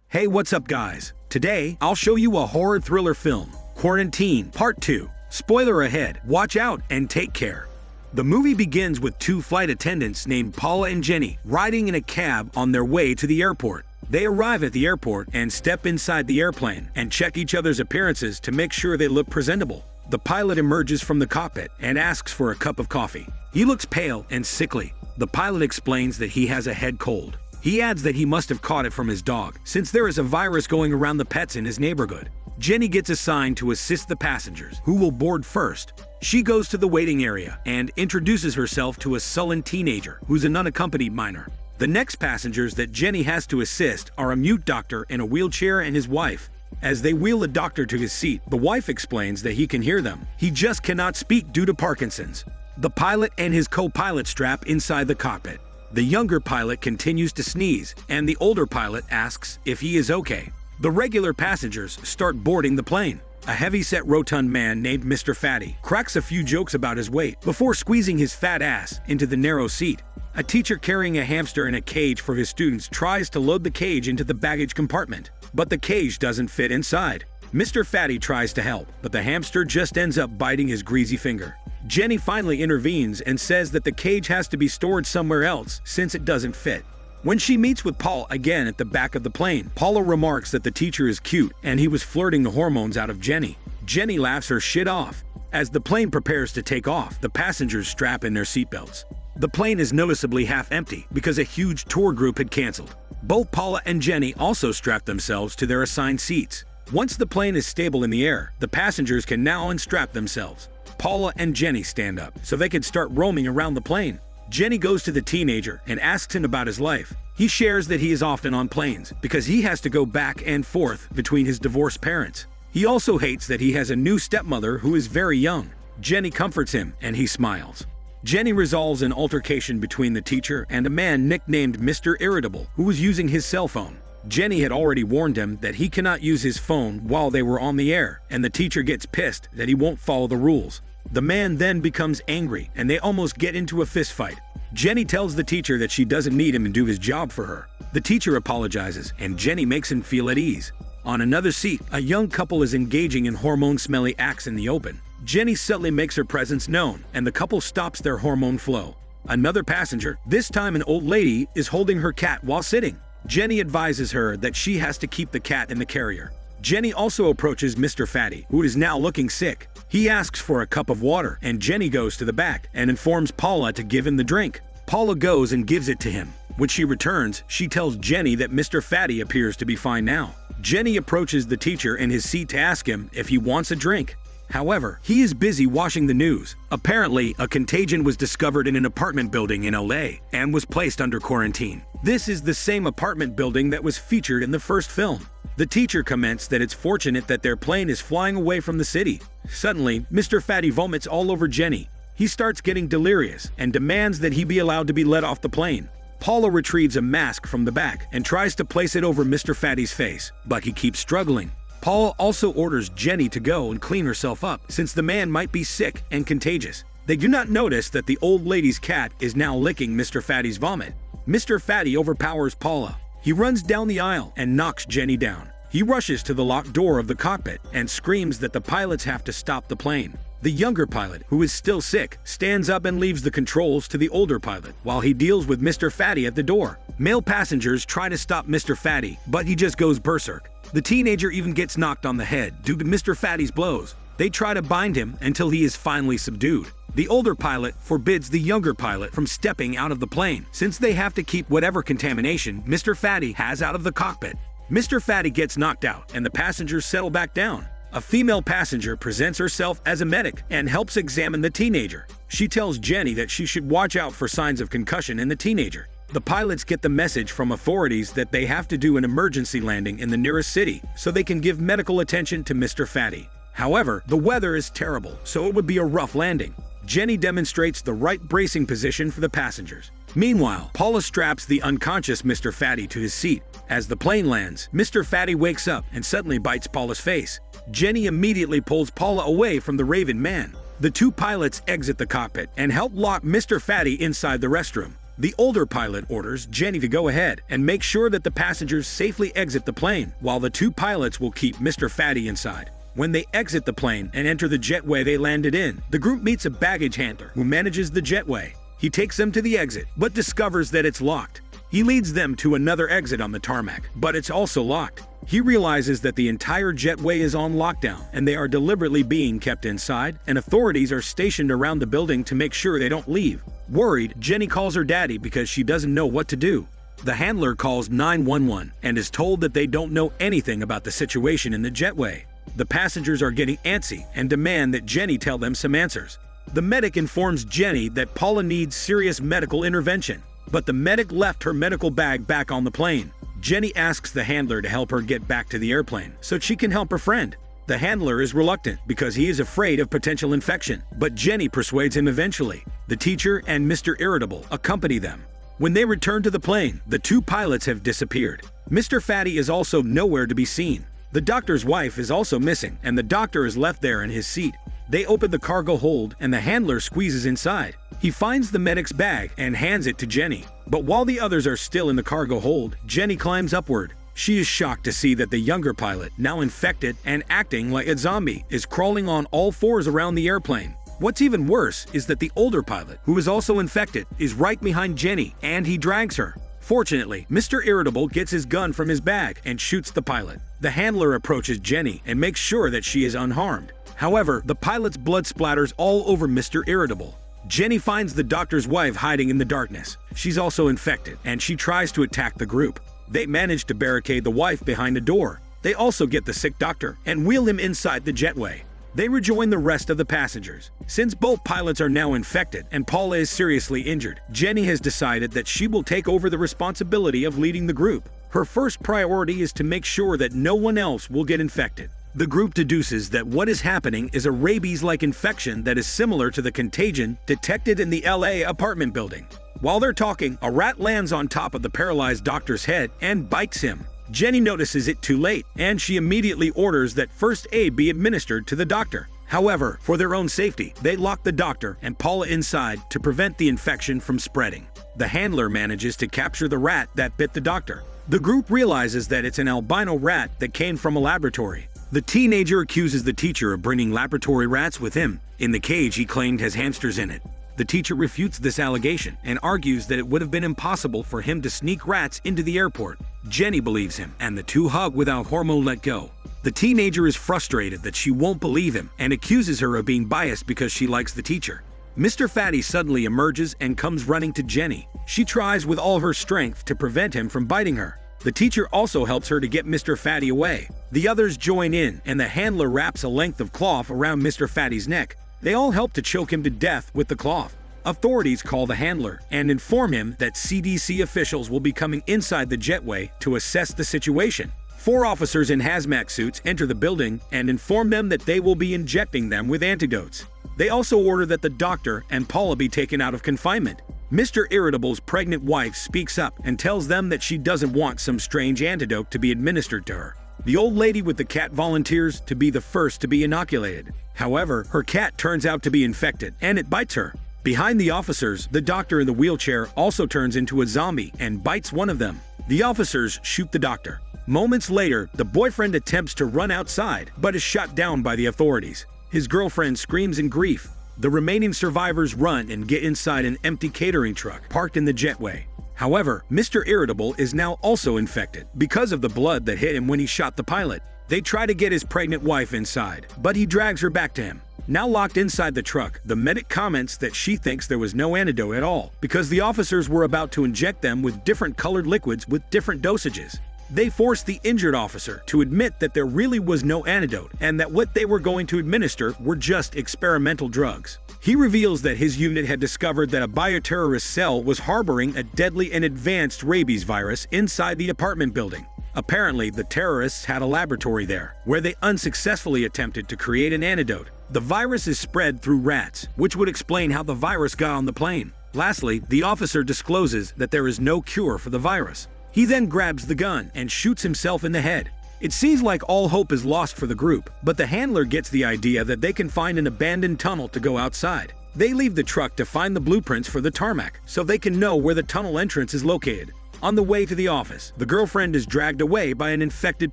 Hey, what's up guys? Today, I'll show you a horror thriller film, Quarantine Part 2. Spoiler ahead, watch out and take care. The movie begins with two flight attendants named Paula and Jenny riding in a cab on their way to the airport. They arrive at the airport and step inside the airplane and check each other's appearances to make sure they look presentable. The pilot emerges from the cockpit and asks for a cup of coffee. He looks pale and sickly. The pilot explains that he has a head cold. He adds that he must have caught it from his dog, since there is a virus going around the pets in his neighborhood. Jenny gets assigned to assist the passengers, who will board first. She goes to the waiting area and introduces herself to a sullen teenager who's an unaccompanied minor. The next passengers that Jenny has to assist are a mute doctor in a wheelchair and his wife. As they wheel the doctor to his seat, the wife explains that he can hear them. He just cannot speak due to Parkinson's. The pilot and his co-pilot strap inside the cockpit. The younger pilot continues to sneeze, and the older pilot asks if he is okay. The regular passengers start boarding the plane. A heavy-set rotund man named Mr. Fatty cracks a few jokes about his weight before squeezing his fat ass into the narrow seat. A teacher carrying a hamster in a cage for his students tries to load the cage into the baggage compartment, but the cage doesn't fit inside. Mr. Fatty tries to help, but the hamster just ends up biting his greasy finger. Jenny finally intervenes and says that the cage has to be stored somewhere else since it doesn't fit. When she meets with Paul again at the back of the plane, Paula remarks that the teacher is cute and he was flirting the hormones out of Jenny. Jenny laughs her shit off. As the plane prepares to take off, the passengers strap in their seatbelts. The plane is noticeably half empty because a huge tour group had canceled. Both Paula and Jenny also strap themselves to their assigned seats. Once the plane is stable in the air, the passengers can now unstrap themselves. Paula and Jenny stand up so they can start roaming around the plane. Jenny goes to the teenager and asks him about his life. He shares that he is often on planes because he has to go back and forth between his divorced parents. He also hates that he has a new stepmother who is very young. Jenny comforts him and he smiles. Jenny resolves an altercation between the teacher and a man nicknamed Mr. Irritable who was using his cell phone. Jenny had already warned him that he cannot use his phone while they were on the air, and the teacher gets pissed that he won't follow the rules. The man then becomes angry and they almost get into a fist fight. Jenny tells the teacher that she doesn't need him to do his job for her. The teacher apologizes and Jenny makes him feel at ease. On another seat, a young couple is engaging in hormone-smelly acts in the open. Jenny subtly makes her presence known and the couple stops their hormone flow. Another passenger, this time an old lady, is holding her cat while sitting. Jenny advises her that she has to keep the cat in the carrier. Jenny also approaches Mr. Fatty, who is now looking sick. He asks for a cup of water, and Jenny goes to the back and informs Paula to give him the drink. Paula goes and gives it to him. When she returns, she tells Jenny that Mr. Fatty appears to be fine now. Jenny approaches the teacher in his seat to ask him if he wants a drink. However, he is busy watching the news. Apparently, a contagion was discovered in an apartment building in LA and was placed under quarantine. This is the same apartment building that was featured in the first film. The teacher comments that it's fortunate that their plane is flying away from the city. Suddenly, Mr. Fatty vomits all over Jenny. He starts getting delirious and demands that he be allowed to be let off the plane. Paula retrieves a mask from the back and tries to place it over Mr. Fatty's face, but he keeps struggling. Paula also orders Jenny to go and clean herself up since the man might be sick and contagious. They do not notice that the old lady's cat is now licking Mr. Fatty's vomit. Mr. Fatty overpowers Paula. He runs down the aisle and knocks Jenny down. He rushes to the locked door of the cockpit and screams that the pilots have to stop the plane. The younger pilot, who is still sick, stands up and leaves the controls to the older pilot while he deals with Mr. Fatty at the door. Male passengers try to stop Mr. Fatty, but he just goes berserk. The teenager even gets knocked on the head due to Mr. Fatty's blows. They try to bind him until he is finally subdued. The older pilot forbids the younger pilot from stepping out of the plane since they have to keep whatever contamination Mr. Fatty has out of the cockpit. Mr. Fatty gets knocked out and the passengers settle back down. A female passenger presents herself as a medic and helps examine the teenager. She tells Jenny that she should watch out for signs of concussion in the teenager. The pilots get the message from authorities that they have to do an emergency landing in the nearest city so they can give medical attention to Mr. Fatty. However, the weather is terrible, so it would be a rough landing. Jenny demonstrates the right bracing position for the passengers. Meanwhile, Paula straps the unconscious Mr. Fatty to his seat. As the plane lands, Mr. Fatty wakes up and suddenly bites Paula's face. Jenny immediately pulls Paula away from the Raven man. The two pilots exit the cockpit and help lock Mr. Fatty inside the restroom. The older pilot orders Jenny to go ahead and make sure that the passengers safely exit the plane, while the two pilots will keep Mr. Fatty inside. When they exit the plane and enter the jetway they landed in, the group meets a baggage handler who manages the jetway. He takes them to the exit, but discovers that it's locked. He leads them to another exit on the tarmac, but it's also locked. He realizes that the entire jetway is on lockdown and they are deliberately being kept inside, and authorities are stationed around the building to make sure they don't leave. Worried, Jenny calls her daddy because she doesn't know what to do. The handler calls 911 and is told that they don't know anything about the situation in the jetway. The passengers are getting antsy and demand that Jenny tell them some answers. The medic informs Jenny that Paula needs serious medical intervention, but the medic left her medical bag back on the plane. Jenny asks the handler to help her get back to the airplane so she can help her friend. The handler is reluctant because he is afraid of potential infection, but Jenny persuades him eventually. The teacher and Mr. Irritable accompany them. When they return to the plane, the two pilots have disappeared. Mr. Fatty is also nowhere to be seen. The doctor's wife is also missing, and the doctor is left there in his seat. They open the cargo hold, and the handler squeezes inside. He finds the medic's bag and hands it to Jenny. But while the others are still in the cargo hold, Jenny climbs upward. She is shocked to see that the younger pilot, now infected and acting like a zombie, is crawling on all fours around the airplane. What's even worse is that the older pilot, who is also infected, is right behind Jenny, and he drags her. Fortunately, Mr. Irritable gets his gun from his bag and shoots the pilot. The handler approaches Jenny and makes sure that she is unharmed. However, the pilot's blood splatters all over Mr. Irritable. Jenny finds the doctor's wife hiding in the darkness. She's also infected, and she tries to attack the group. They manage to barricade the wife behind a door. They also get the sick doctor and wheel him inside the jetway. They rejoin the rest of the passengers. Since both pilots are now infected and Paula is seriously injured, Jenny has decided that she will take over the responsibility of leading the group. Her first priority is to make sure that no one else will get infected. The group deduces that what is happening is a rabies-like infection that is similar to the contagion detected in the LA apartment building. While they're talking, a rat lands on top of the paralyzed doctor's head and bites him. Jenny notices it too late, and she immediately orders that first aid be administered to the doctor. However, for their own safety, they lock the doctor and Paula inside to prevent the infection from spreading. The handler manages to capture the rat that bit the doctor. The group realizes that it's an albino rat that came from a laboratory. The teenager accuses the teacher of bringing laboratory rats with him. In the cage he claimed has hamsters in it. The teacher refutes this allegation and argues that it would have been impossible for him to sneak rats into the airport. Jenny believes him, and the two hug without hormone let go. The teenager is frustrated that she won't believe him and accuses her of being biased because she likes the teacher. Mr. Fatty suddenly emerges and comes running to Jenny. She tries with all her strength to prevent him from biting her. The teacher also helps her to get Mr. Fatty away. The others join in, and the handler wraps a length of cloth around Mr. Fatty's neck. They all help to choke him to death with the cloth. Authorities call the handler and inform him that CDC officials will be coming inside the jetway to assess the situation. 4 officers in hazmat suits enter the building and inform them that they will be injecting them with antidotes. They also order that the doctor and Paula be taken out of confinement. Mr. Irritable's pregnant wife speaks up and tells them that she doesn't want some strange antidote to be administered to her. The old lady with the cat volunteers to be the first to be inoculated. However, her cat turns out to be infected, and it bites her. Behind the officers, the doctor in the wheelchair also turns into a zombie and bites one of them. The officers shoot the doctor. Moments later, the boyfriend attempts to run outside, but is shot down by the authorities. His girlfriend screams in grief. The remaining survivors run and get inside an empty catering truck parked in the jetway. However, Mr. Irritable is now also infected because of the blood that hit him when he shot the pilot. They try to get his pregnant wife inside, but he drags her back to him. Now locked inside the truck, the medic comments that she thinks there was no antidote at all because the officers were about to inject them with different colored liquids with different dosages. They forced the injured officer to admit that there really was no antidote and that what they were going to administer were just experimental drugs. He reveals that his unit had discovered that a bioterrorist cell was harboring a deadly and advanced rabies virus inside the apartment building. Apparently, the terrorists had a laboratory there, where they unsuccessfully attempted to create an antidote. The virus is spread through rats, which would explain how the virus got on the plane. Lastly, the officer discloses that there is no cure for the virus. He then grabs the gun and shoots himself in the head. It seems like all hope is lost for the group, but the handler gets the idea that they can find an abandoned tunnel to go outside. They leave the truck to find the blueprints for the tarmac, so they can know where the tunnel entrance is located. On the way to the office, the girlfriend is dragged away by an infected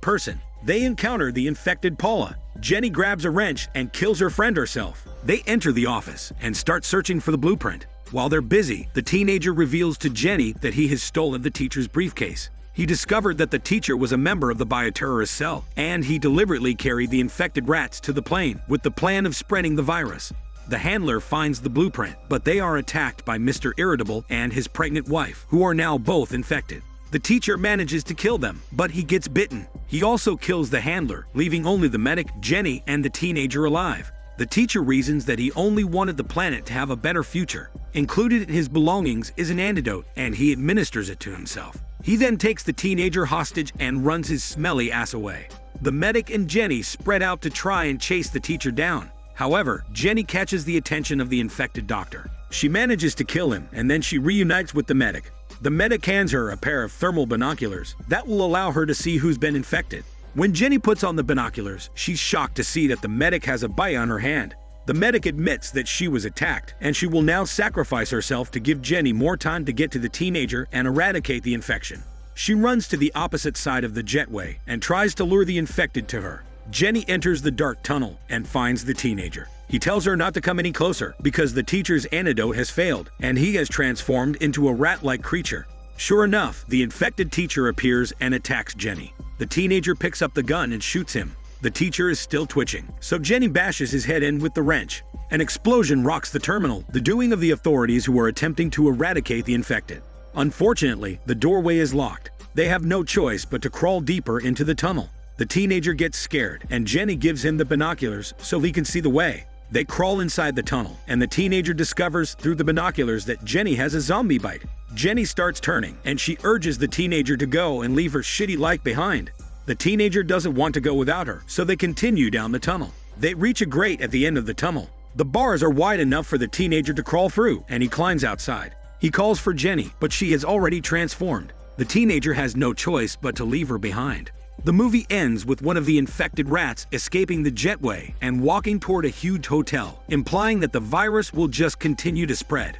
person. They encounter the infected Paula. Jenny grabs a wrench and kills her friend herself. They enter the office and start searching for the blueprint. While they're busy, the teenager reveals to Jenny that he has stolen the teacher's briefcase. He discovered that the teacher was a member of the bioterrorist cell, and he deliberately carried the infected rats to the plane with the plan of spreading the virus. The handler finds the blueprint, but they are attacked by Mr. Irritable and his pregnant wife, who are now both infected. The teacher manages to kill them, but he gets bitten. He also kills the handler, leaving only the medic, Jenny, and the teenager alive. The teacher reasons that he only wanted the planet to have a better future. Included in his belongings is an antidote, and he administers it to himself. He then takes the teenager hostage and runs his smelly ass away. The medic and Jenny spread out to try and chase the teacher down. However, Jenny catches the attention of the infected doctor. She manages to kill him, and then she reunites with the medic. The medic hands her a pair of thermal binoculars that will allow her to see who's been infected. When Jenny puts on the binoculars, she's shocked to see that the medic has a bite on her hand. The medic admits that she was attacked, and she will now sacrifice herself to give Jenny more time to get to the teenager and eradicate the infection. She runs to the opposite side of the jetway and tries to lure the infected to her. Jenny enters the dark tunnel and finds the teenager. He tells her not to come any closer because the teacher's antidote has failed, and he has transformed into a rat-like creature. Sure enough, the infected teacher appears and attacks Jenny. The teenager picks up the gun and shoots him. The teacher is still twitching, so Jenny bashes his head in with the wrench. An explosion rocks the terminal, the doing of the authorities who are attempting to eradicate the infected. Unfortunately, the doorway is locked. They have no choice but to crawl deeper into the tunnel. The teenager gets scared, and Jenny gives him the binoculars so he can see the way. They crawl inside the tunnel, and the teenager discovers through the binoculars that Jenny has a zombie bite. Jenny starts turning, and she urges the teenager to go and leave her shitty life behind. The teenager doesn't want to go without her, so they continue down the tunnel. They reach a grate at the end of the tunnel. The bars are wide enough for the teenager to crawl through, and he climbs outside. He calls for Jenny, but she has already transformed. The teenager has no choice but to leave her behind. The movie ends with one of the infected rats escaping the jetway and walking toward a huge hotel, implying that the virus will just continue to spread.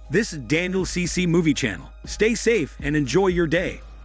This is Daniel CC Movie Channel. Stay safe and enjoy your day.